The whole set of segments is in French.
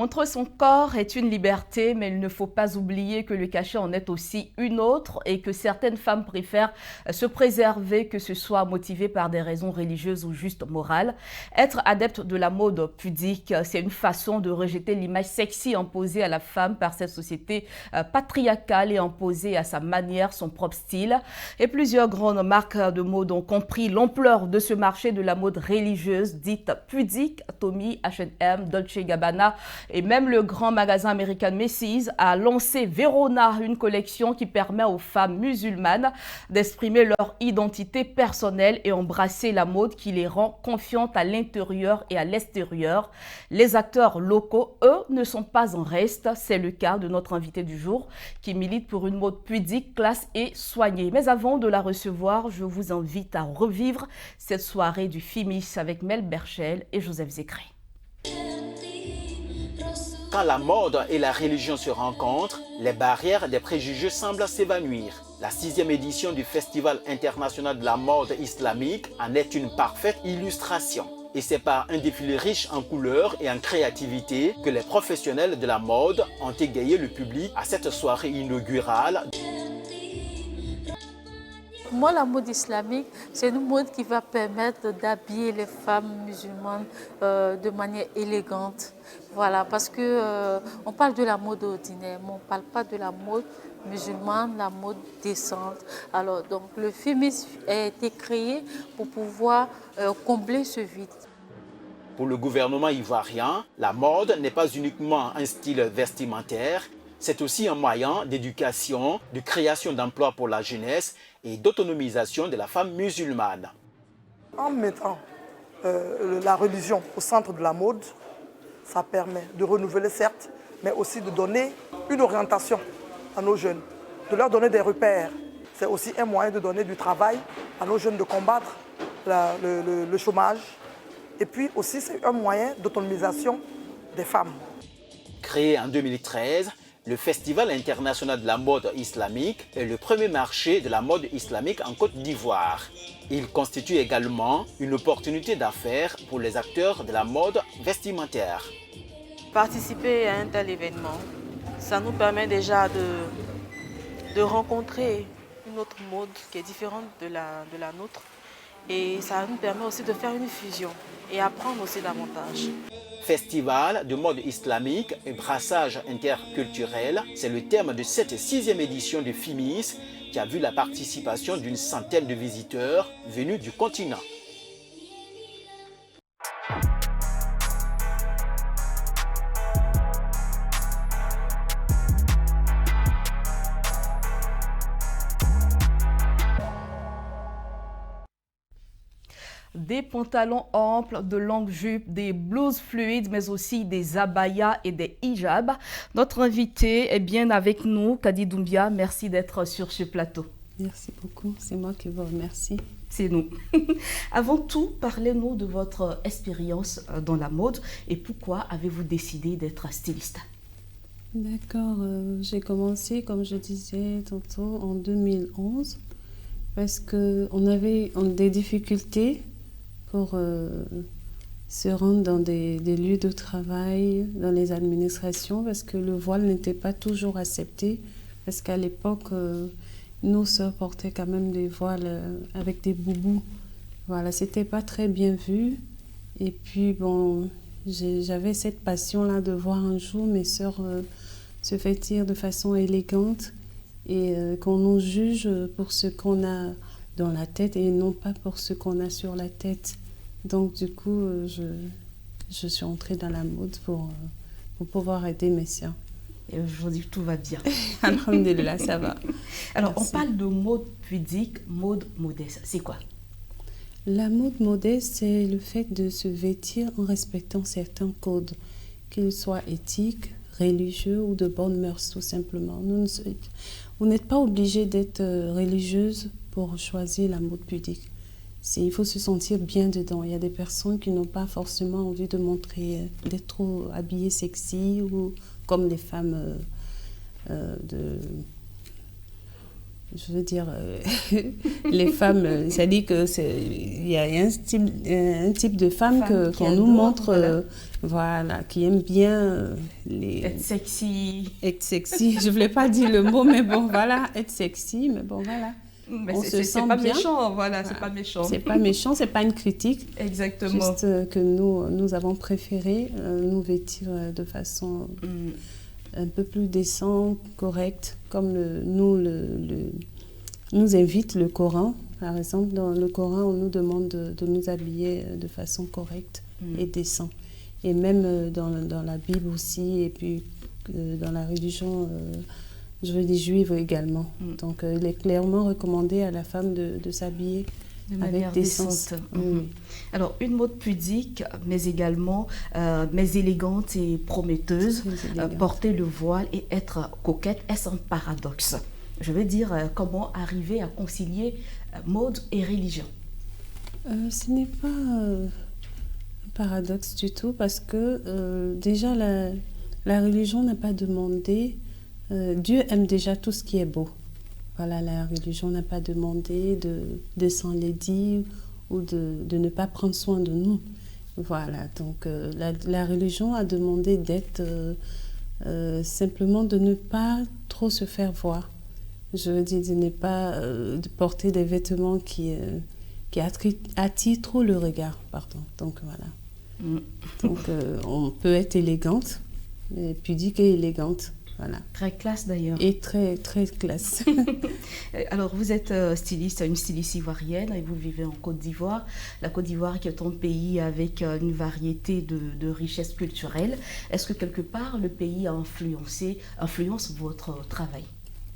Montrer son corps est une liberté, mais il ne faut pas oublier que le cacher en est aussi une autre et que certaines femmes préfèrent se préserver, que ce soit motivé par des raisons religieuses ou juste morales. Être adepte de la mode pudique, c'est une façon de rejeter l'image sexy imposée à la femme par cette société patriarcale et imposée à sa manière, son propre style. Et plusieurs grandes marques de mode ont compris l'ampleur de ce marché de la mode religieuse dite pudique. Tommy, H&M, Dolce & Gabbana et même le grand magasin américain Macy's a lancé Verona, une collection qui permet aux femmes musulmanes d'exprimer leur identité personnelle et embrasser la mode qui les rend confiantes à l'intérieur et à l'extérieur. Les acteurs locaux, eux, ne sont pas en reste. C'est le cas de notre invité du jour qui milite pour une mode pudique, classe et soignée. Mais avant de la recevoir, je vous invite à revivre cette soirée du FIMIS avec Mel Berchel et Joseph Zécré. Quand la mode et la religion se rencontrent, les barrières des préjugés semblent s'évanouir. La 6e édition du Festival international de la mode islamique en est une parfaite illustration. Et c'est par un défilé riche en couleurs et en créativité que les professionnels de la mode ont égayé le public à cette soirée inaugurale. Moi, la mode islamique, c'est une mode qui va permettre d'habiller les femmes musulmanes de manière élégante. Voilà, parce que on parle de la mode ordinaire, mais on ne parle pas de la mode musulmane, la mode décente. Alors, donc, le FIMIS a été créé pour pouvoir combler ce vide. Pour le gouvernement ivoirien, la mode n'est pas uniquement un style vestimentaire, c'est aussi un moyen d'éducation, de création d'emplois pour la jeunesse et d'autonomisation de la femme musulmane. En mettant la religion au centre de la mode, ça permet de renouveler certes, mais aussi de donner une orientation à nos jeunes, de leur donner des repères. C'est aussi un moyen de donner du travail à nos jeunes, de combattre le chômage. Et puis aussi, c'est un moyen d'autonomisation des femmes. Créé en 2013, le Festival international de la mode islamique est le premier marché de la mode islamique en Côte d'Ivoire. Il constitue également une opportunité d'affaires pour les acteurs de la mode vestimentaire. Participer à un tel événement, ça nous permet déjà de rencontrer une autre mode qui est différente de la nôtre. Et ça nous permet aussi de faire une fusion et apprendre aussi davantage. Festival de mode islamique et brassage interculturel, c'est le terme de cette 6e édition du FIMIS qui a vu la participation d'une centaine de visiteurs venus du continent. Des pantalons amples, de longues jupes, des blouses fluides, mais aussi des abayas et des hijabs. Notre invité est bien avec nous, Kadi Doumbia. Merci d'être sur ce plateau. Merci beaucoup. C'est moi qui vous remercie. C'est nous. Avant tout, parlez-nous de votre expérience dans la mode et pourquoi avez-vous décidé d'être styliste? D'accord. J'ai commencé, comme je disais tantôt, en 2011 parce qu'on avait des difficultés pour se rendre dans des lieux de travail, dans les administrations, parce que le voile n'était pas toujours accepté, parce qu'à l'époque, nos sœurs portaient quand même des voiles avec des boubous. Voilà, c'était pas très bien vu. Et puis, bon, j'avais cette passion-là de voir un jour mes sœurs se vêtir de façon élégante et qu'on nous juge pour ce qu'on a dans la tête et non pas pour ce qu'on a sur la tête. Donc du coup, je suis entrée dans la mode pour pouvoir aider mes sœurs. Et aujourd'hui, tout va bien. Alhamdulillah, ça va. Alors, Merci. on parle de mode pudique, mode modeste. C'est quoi? La mode modeste, c'est le fait de se vêtir en respectant certains codes, qu'ils soient éthiques, religieux ou de bonnes mœurs, tout simplement. Vous n'êtes pas obligé d'être religieuse pour choisir la mode pudique. Il faut se sentir bien dedans. Il y a des personnes qui n'ont pas forcément envie de montrer, d'être trop habillées sexy ou comme les femmes je veux dire, les femmes, ça dit que il y a un type de femme qu'on nous montre, voilà, qui aime bien être sexy. Être sexy. Je voulais pas dire le mot, mais bon, voilà, être sexy, mais bon, voilà. Mais c'est pas méchant, voilà, c'est pas méchant. C'est pas méchant, c'est pas une critique. Exactement. Juste que nous avons préféré nous vêtir de façon un peu plus décente, correcte, comme nous invite le Coran. Par exemple, dans le Coran, on nous demande de nous habiller de façon correcte et décente. Et même dans la Bible aussi, et puis dans la religion, je veux dire juive également. Donc, il est clairement recommandé à la femme de s'habiller de manière décente. Alors, une mode pudique, mais également mais élégante et prometteuse. Porter le voile et être coquette, est-ce un paradoxe? Je veux dire, comment arriver à concilier mode et religion? Ce n'est pas un paradoxe du tout, parce que déjà, la religion n'a pas demandé. Dieu aime déjà tout ce qui est beau. Voilà, la religion n'a pas demandé de s'enlaidir ou de ne pas prendre soin de nous. Voilà, donc la religion a demandé d'être simplement de ne pas trop se faire voir. Je veux dire, de ne pas de porter des vêtements qui attirent trop le regard, pardon. Donc voilà. Donc on peut être élégante, pudique et élégante. Voilà. Très classe d'ailleurs. Et très, très classe. Alors, vous êtes styliste, une styliste ivoirienne et vous vivez en Côte d'Ivoire. La Côte d'Ivoire qui est un pays avec une variété de richesses culturelles. Est-ce que quelque part, le pays a influence votre travail?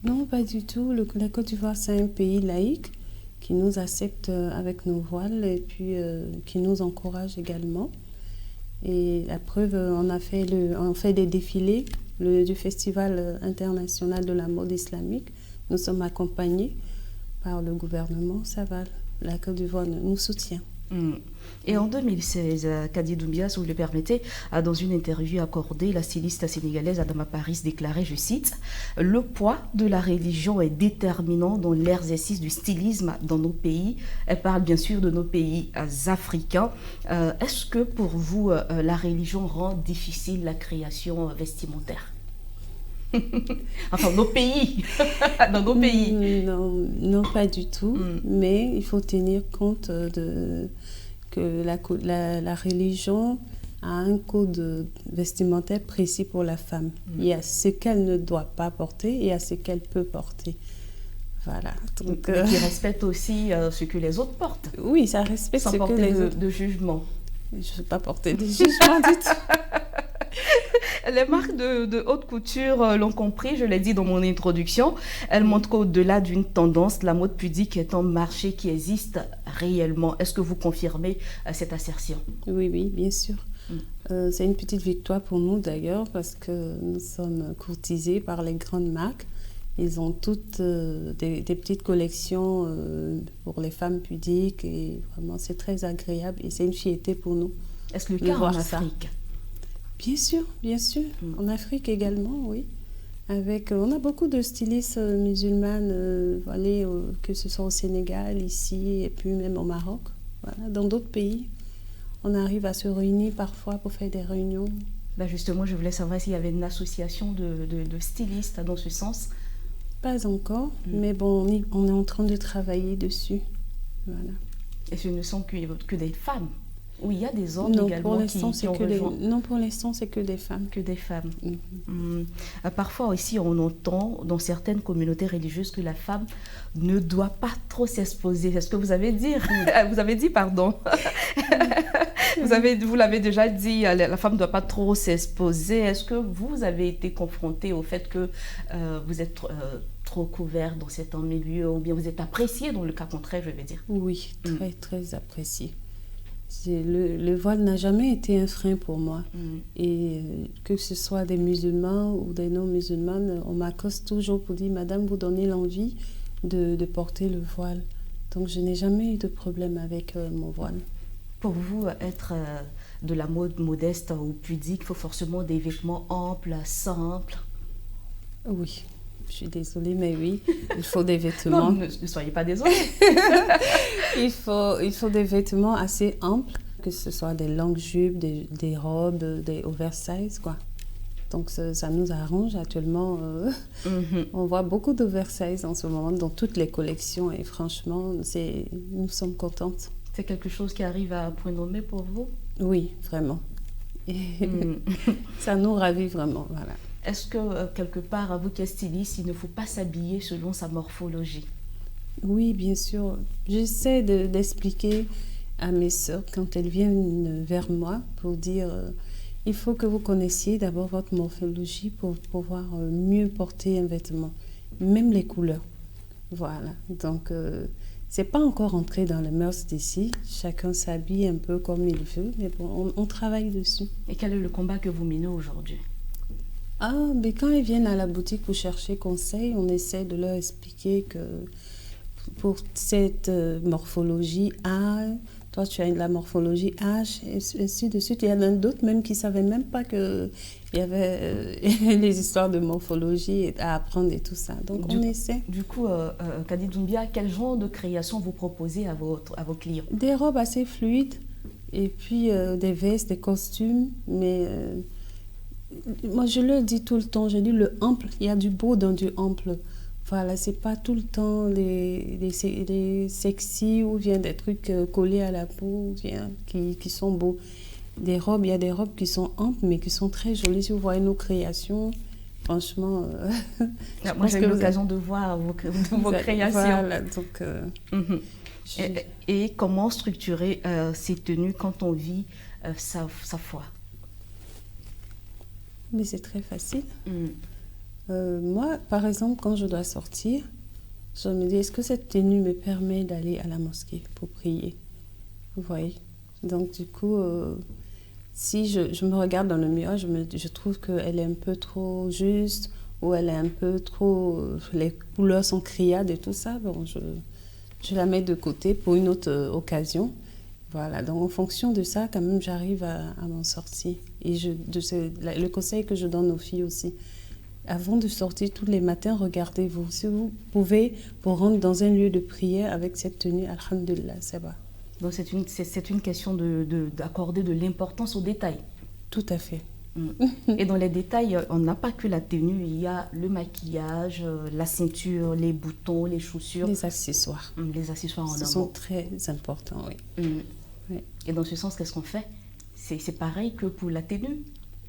Non, pas du tout. La Côte d'Ivoire, c'est un pays laïque qui nous accepte avec nos voiles et puis qui nous encourage également. Et la preuve, on fait des défilés du Festival international de la mode islamique. Nous sommes accompagnés par le gouvernement. Ça va, la Côte d'Ivoire nous soutient. Et en 2016, Kadi Doumbia, si vous le permettez, dans une interview accordée, la styliste sénégalaise Adama Paris déclarait, je cite, « Le poids de la religion est déterminant dans l'exercice du stylisme dans nos pays. » Elle parle bien sûr de nos pays africains. Est-ce que pour vous, la religion rend difficile la création vestimentaire? Enfin, nos pays, dans nos pays. Non, pas du tout. Mais il faut tenir compte que la religion a un code vestimentaire précis pour la femme. Il y a ce qu'elle ne doit pas porter et il y a ce qu'elle peut porter. Voilà. Donc, qui respecte aussi ce que les autres portent. Oui, ça respecte sans ce que les autres... de jugement. Je ne veux pas porter de jugement du tout. Les marques de haute couture l'ont compris, je l'ai dit dans mon introduction. Elles montrent qu'au-delà d'une tendance, la mode pudique est un marché qui existe réellement. Est-ce que vous confirmez cette assertion? Oui, bien sûr. C'est une petite victoire pour nous d'ailleurs, parce que nous sommes courtisés par les grandes marques. Ils ont toutes des petites collections pour les femmes pudiques et vraiment c'est très agréable et c'est une fierté pour nous. Est-ce le cas en Afrique? Bien sûr. En Afrique également, oui. On a beaucoup de stylistes musulmanes, que ce soit au Sénégal, ici, et puis même au Maroc. Voilà. Dans d'autres pays, on arrive à se réunir parfois pour faire des réunions. Justement, je voulais savoir s'il y avait une association de stylistes dans ce sens. Pas encore, mais bon, on est en train de travailler dessus. Voilà. Et ce ne sont que des femmes? Oui, il y a des hommes également qui ont rejoint. Non, pour l'instant, c'est que des femmes. Que des femmes. Parfois aussi, on entend dans certaines communautés religieuses que la femme ne doit pas trop s'exposer. C'est ce que vous avez dit. Vous avez dit, pardon. Vous l'avez déjà dit, la femme ne doit pas trop s'exposer. Est-ce que vous avez été confronté au fait que vous êtes trop couvert dans certains milieux, ou bien vous êtes apprécié dans le cas contraire, je vais dire? Oui, très, très apprécié. Le voile n'a jamais été un frein pour moi. Et que ce soit des musulmans ou des non-musulmanes, on m'accoste toujours pour dire « Madame, vous donnez l'envie de porter le voile ». Donc, je n'ai jamais eu de problème avec mon voile. Pour vous, être de la mode modeste ou pudique, il faut forcément des vêtements amples, simples? Oui. Je suis désolée, mais oui, il faut des vêtements. Non, ne soyez pas désolée. Il faut des vêtements assez amples, que ce soit des longues jupes, des robes, des oversize, quoi. Donc ça nous arrange actuellement. On voit beaucoup d'oversize en ce moment dans toutes les collections et franchement, nous sommes contentes. C'est quelque chose qui arrive à point nommé pour vous? Oui, vraiment. Ça nous ravit vraiment, voilà. Est-ce que quelque part, à vous qui êtes styliste, il ne faut pas s'habiller selon sa morphologie? Oui, bien sûr. J'essaie d'expliquer à mes sœurs quand elles viennent vers moi pour dire il faut que vous connaissiez d'abord votre morphologie pour pouvoir mieux porter un vêtement, même les couleurs. Voilà. Donc, c'est pas encore entré dans les mœurs d'ici. Chacun s'habille un peu comme il veut, mais bon, on travaille dessus. Et quel est le combat que vous menez aujourd'hui? Mais quand ils viennent à la boutique pour chercher conseil, on essaie de leur expliquer que pour cette morphologie A, toi tu as la morphologie H, et ainsi de suite. Il y en a d'autres même qui ne savaient même pas qu'il y avait les histoires de morphologie à apprendre et tout ça. Donc on essaie. Du coup, Kadi Doumbia, quel genre de création vous proposez à vos clients? Des robes assez fluides et puis des vestes, des costumes, mais... moi, je le dis tout le temps, je dis le ample, il y a du beau dans du ample. Voilà, c'est pas tout le temps les sexy ou bien des trucs collés à la peau bien, qui sont beaux. Des robes, il y a des robes qui sont amples mais qui sont très jolies. Si vous voyez nos créations, franchement... moi, j'ai eu l'occasion de voir vos créations. Voilà, donc... Et comment structurer ces tenues quand on vit sa foi? Mais c'est très facile. Moi, par exemple, quand je dois sortir, je me dis, est-ce que cette tenue me permet d'aller à la mosquée pour prier? Vous voyez? Donc, du coup, si je me regarde dans le miroir, je trouve qu'elle est un peu trop juste ou elle est un peu trop... les couleurs sont criades et tout ça. Bon, je la mets de côté pour une autre occasion. Voilà, donc en fonction de ça, quand même, j'arrive à m'en sortir. Et le conseil que je donne aux filles aussi, avant de sortir tous les matins, regardez-vous. Si vous pouvez vous rendre dans un lieu de prière avec cette tenue, alhamdulillah, c'est bon. Donc c'est une question d'accorder de l'importance aux détails. Tout à fait. Et dans les détails, on n'a pas que la tenue, il y a le maquillage, la ceinture, les boutons, les chaussures. Les accessoires. Les accessoires en amont. Ce sont très importants, oui. Oui. Et dans ce sens, qu'est-ce qu'on fait? C'est pareil que pour la tenue.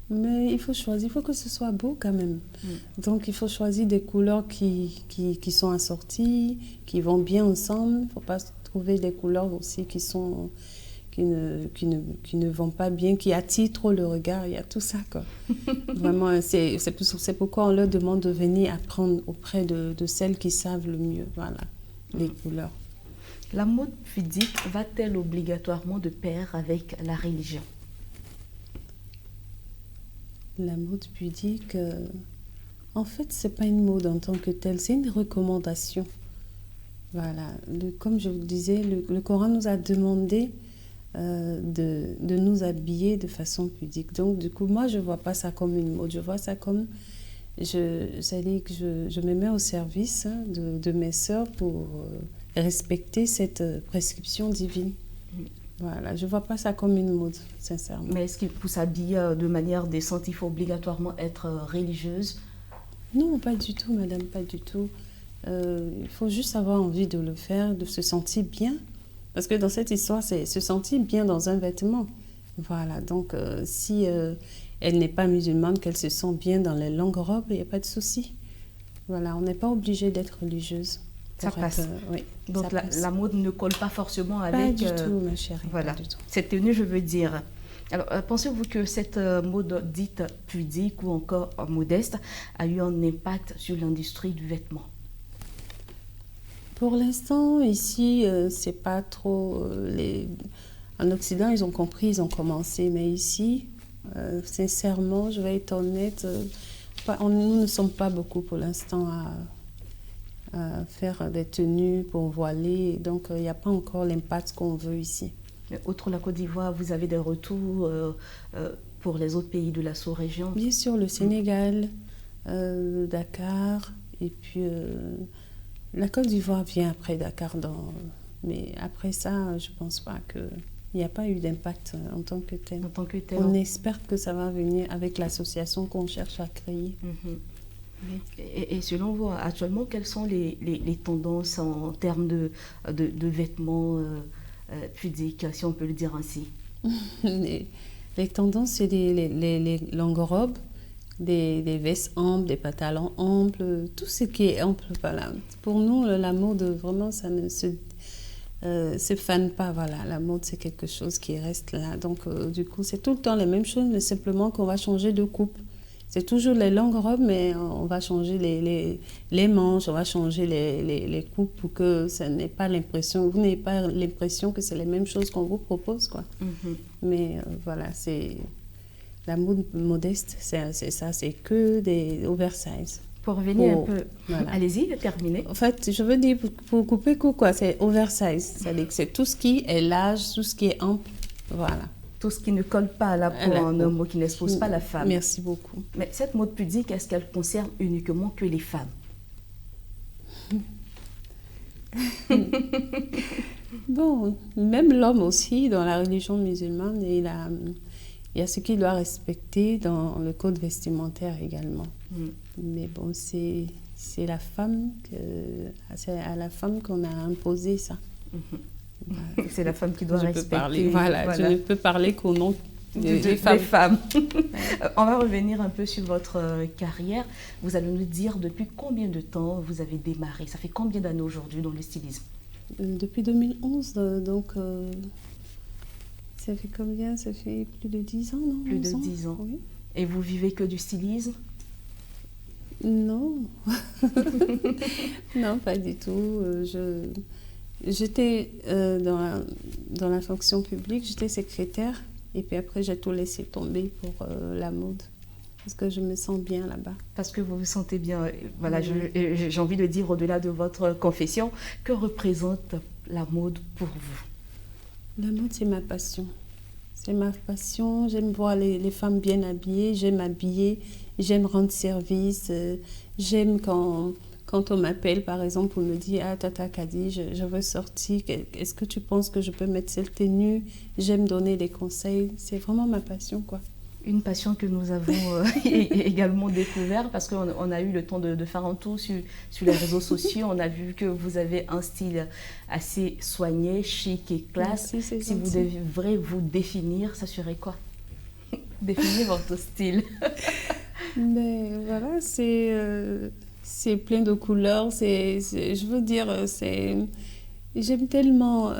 Mais il faut choisir, il faut que ce soit beau quand même. Donc il faut choisir des couleurs qui sont assorties, qui vont bien ensemble. Il ne faut pas trouver des couleurs aussi qui ne vont pas bien, qui attirent trop le regard. Il y a tout ça, quoi. Vraiment, c'est pourquoi on leur demande de venir apprendre auprès de celles qui savent le mieux, voilà, les couleurs. La mode pudique va-t-elle obligatoirement de pair avec la religion? La mode pudique, en fait, ce n'est pas une mode en tant que telle, c'est une recommandation. Voilà, comme je vous disais, le Coran nous a demandé de nous habiller de façon pudique. Donc, du coup, moi, je ne vois pas ça comme une mode, je vois ça comme... c'est-à-dire que je me mets au service de mes sœurs pour respecter cette prescription divine. Voilà, je ne vois pas ça comme une mode, sincèrement. Mais est-ce qu'il faut s'habiller de manière décente? Il faut obligatoirement être religieuse? Non, pas du tout, madame, pas du tout. Il faut juste avoir envie de le faire, de se sentir bien. Parce que dans cette histoire, c'est se sentir bien dans un vêtement. Voilà, donc si elle n'est pas musulmane, qu'elle se sent bien dans les longues robes, il n'y a pas de souci. Voilà, on n'est pas obligé d'être religieuse. Ça passe. Oui, donc la mode ne colle pas forcément avec... Pas du tout, ma chérie. Voilà, pas du tout. Cette tenue, je veux dire. Alors, pensez-vous que cette mode dite pudique ou encore modeste a eu un impact sur l'industrie du vêtement? Pour l'instant, ici, c'est pas trop... En Occident, ils ont compris, ils ont commencé. Mais ici, sincèrement, je vais être honnête, nous ne sommes pas beaucoup pour l'instant à faire des tenues pour voiler. Donc, il n'y a pas encore l'impact qu'on veut ici. Mais outre la Côte d'Ivoire, vous avez des retours pour les autres pays de la sous-région? Bien sûr, le Sénégal, Dakar, Et puis, la Côte d'Ivoire vient après Dakar. Mais après ça, je ne pense pas qu'il n'y a pas eu d'impact en tant que tel. En tant que tel. On espère que ça va venir avec l'association qu'on cherche à créer. Oui. Et selon vous, actuellement, quelles sont les tendances en termes de vêtements pudiques, si on peut le dire ainsi? Les tendances, c'est les longues robes, des vestes amples, des pantalons amples, tout ce qui est ample. Voilà. Pour nous, la mode, vraiment, ça ne se fane pas. Voilà. La mode, c'est quelque chose qui reste là. Donc, du coup, c'est tout le temps la même chose, mais simplement qu'on va changer de coupe. C'est toujours les longues robes, mais on va changer les manches, on va changer les coupes pour que ça n'ait pas l'impression, vous n'ayez pas l'impression que c'est les mêmes choses qu'on vous propose, quoi. Mais voilà, c'est la mode modeste, c'est ça, c'est que des oversize. Pour revenir un peu, voilà. Allez-y, terminez. En fait, je veux dire, pour couper court, quoi, c'est oversize, c'est-à-dire que c'est tout ce qui est large, tout ce qui est ample, voilà. Tout ce qui ne colle pas à la peau, en un mot, qui n'expose pas la femme. Merci beaucoup. Mais cette mode pudique, est-ce qu'elle concerne uniquement que les femmes? Bon, même l'homme aussi, dans la religion musulmane, il y a ce qu'il doit respecter dans le code vestimentaire également. Mais bon, c'est la femme, c'est à la femme qu'on a imposé ça. Voilà. C'est la femme qui doit respecter. Voilà, je ne peux parler qu'au nom des femmes. On va revenir un peu sur votre carrière. Vous allez nous dire depuis combien de temps vous avez démarré? Ça fait combien d'années aujourd'hui dans le stylisme? Depuis 2011, donc ça fait combien? Ça fait plus de 10 ans, non? Plus de 10 ans. Oui. Et vous vivez que du stylisme? Non. Non, pas du tout. J'étais dans la fonction publique, j'étais secrétaire et puis après j'ai tout laissé tomber pour la mode parce que je me sens bien là-bas. Parce que vous vous sentez bien. Voilà, j'ai envie de dire au-delà de votre confession, que représente la mode pour vous? La mode, c'est ma passion. C'est ma passion. J'aime voir les femmes bien habillées, j'aime m'habiller, j'aime rendre service, j'aime quand on m'appelle, par exemple, on me dit « Ah, Tata Kadi, je veux sortir. Est-ce que tu penses que je peux mettre cette tenue ?» J'aime donner des conseils. C'est vraiment ma passion, quoi. Une passion que nous avons également découvert parce qu'on a eu le temps de faire un tour sur les réseaux sociaux. On a vu que vous avez un style assez soigné, chic et classe. Merci, si vous devrez vous définir, ça serait quoi? Définir votre style. Mais voilà, c'est plein de couleurs, je veux dire, j'aime tellement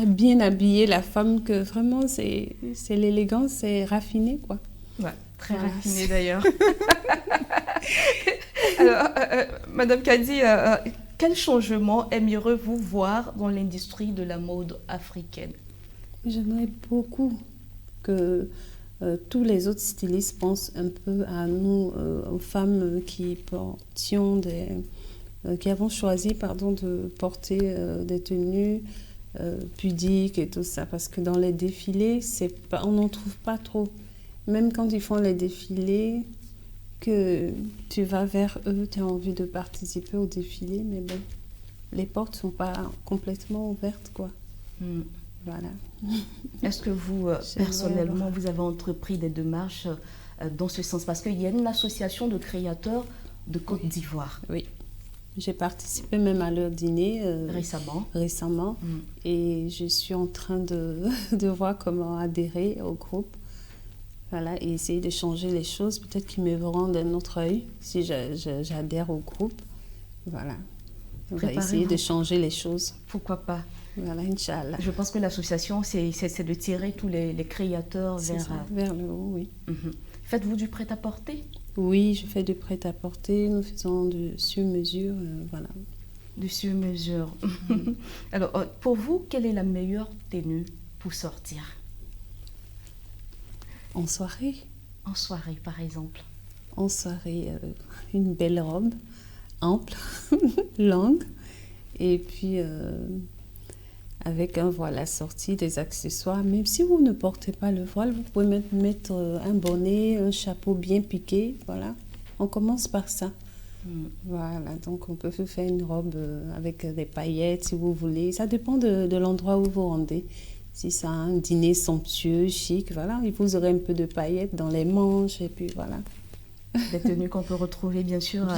bien habiller la femme que vraiment c'est l'élégance, c'est raffiné, quoi. Ouais, très raffiné d'ailleurs. Alors, Madame Kadi, quel changement aimeriez-vous voir dans l'industrie de la mode africaine? J'aimerais beaucoup que tous les autres stylistes pensent un peu à nous, aux femmes qui avons choisi de porter des tenues pudiques et tout ça. Parce que dans les défilés, on n'en trouve pas trop. Même quand ils font les défilés, que tu vas vers eux, tu as envie de participer au défilé, mais bon, les portes ne sont pas complètement ouvertes, quoi. Voilà. Est-ce que vous, personnellement, vous avez entrepris des démarches dans ce sens? Parce qu'il y a une association de créateurs de Côte d'Ivoire. Oui. J'ai participé même à leur dîner récemment. Et je suis en train de voir comment adhérer au groupe. Voilà, et essayer de changer les choses. Peut-être qu'ils me verront d'un autre œil si j'adhère au groupe. Voilà. On va essayer de changer les choses. Pourquoi pas? Voilà, Inch'Allah. Je pense que l'association, c'est de tirer tous les créateurs vers le haut, oui. Faites-vous du prêt-à-porter? Oui, je fais du prêt-à-porter. Nous faisons du sur-mesure, voilà. Du sur-mesure. Alors, pour vous, quelle est la meilleure tenue pour sortir? En soirée. En soirée, par exemple. En soirée, une belle robe, ample, longue, et puis avec un voile assorti, des accessoires. Même si vous ne portez pas le voile, vous pouvez mettre un bonnet, un chapeau bien piqué, voilà. On commence par ça. Voilà, donc on peut faire une robe avec des paillettes si vous voulez. Ça dépend de l'endroit où vous rendez. Si c'est un dîner somptueux, chic, voilà, vous aurez un peu de paillettes dans les manches et puis voilà. Des tenues qu'on peut retrouver bien sûr à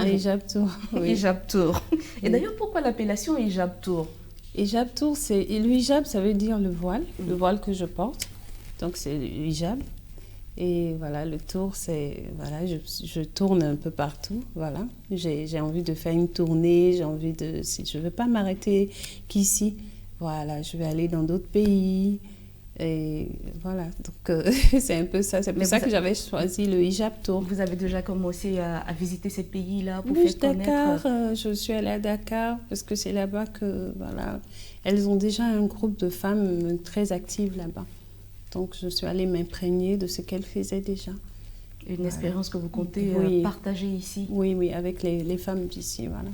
Hijab Tour. Oui. Hijab Tour. Et d'ailleurs, pourquoi l'appellation Hijab Tour? Hijab Tour, le hijab, ça veut dire le voile que je porte. Donc c'est le hijab. Et voilà, le tour, c'est, voilà, je tourne un peu partout, voilà. J'ai envie de faire une tournée, si je ne veux pas m'arrêter qu'ici, voilà, je vais aller dans d'autres pays. Et voilà, donc c'est un peu ça. C'est pour ça que j'avais choisi le hijab tour. Vous avez déjà commencé à visiter ces pays-là pour oui, faire connaître... Dakar, je suis allée à Dakar parce que c'est là-bas que, voilà, elles ont déjà un groupe de femmes très actives là-bas. Donc je suis allée m'imprégner de ce qu'elles faisaient déjà. Une expérience que vous comptez partager ici. Oui, avec les femmes d'ici, voilà.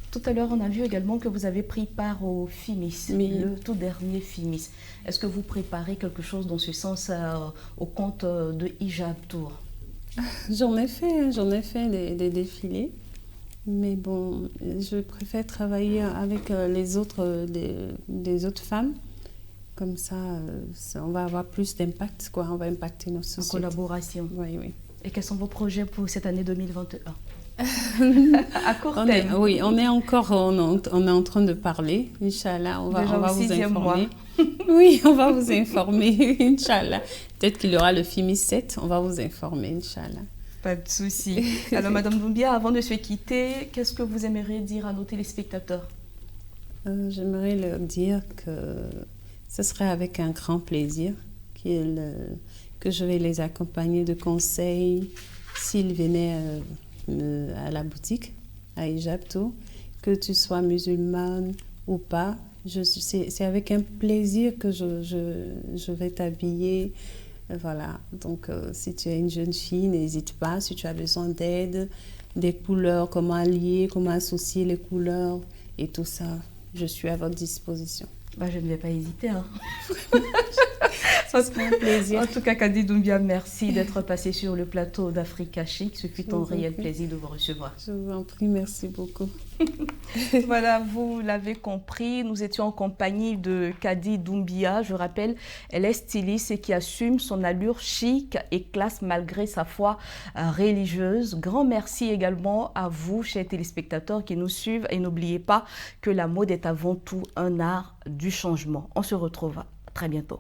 Tout à l'heure, on a vu également que vous avez pris part au FIMIS, le tout dernier FIMIS. Est-ce que vous préparez quelque chose dans ce sens au compte de Hijab Tour? J'en ai fait des défilés. Mais bon, je préfère travailler avec les autres femmes. Comme ça, on va avoir plus d'impact, quoi. On va impacter nos sociétés. En collaboration. Oui. Et quels sont vos projets pour cette année 2021? À court terme. On est encore en train de parler. Inch'Allah, on va vous informer. Oui, on va vous informer, Inch'Allah. Peut-être qu'il y aura le FIMIS 7, on va vous informer, Inch'Allah. Pas de souci. Alors, Madame Doumbia, avant de se quitter, qu'est-ce que vous aimeriez dire à nos téléspectateurs? J'aimerais leur dire que ce serait avec un grand plaisir que je vais les accompagner de conseils s'ils venaient à la boutique, à Hijab Tour, que tu sois musulmane ou pas. C'est avec un plaisir que je vais t'habiller. Voilà, donc si tu es une jeune fille, n'hésite pas. Si tu as besoin d'aide, des couleurs, comment allier, comment associer les couleurs et tout ça, je suis à votre disposition. Je ne vais pas hésiter. Ça serait un plaisir. En tout cas, Kadi Doumbia, merci d'être passé sur le plateau d'Africa Chic. Ce fut un réel plaisir de vous recevoir. Je vous en prie, merci beaucoup. Voilà, vous l'avez compris, nous étions en compagnie de Kadi Doumbia. Je rappelle, elle est styliste et qui assume son allure chic et classe malgré sa foi religieuse. Grand merci également à vous, chers téléspectateurs qui nous suivent. Et n'oubliez pas que la mode est avant tout un art du changement. On se retrouve très bientôt.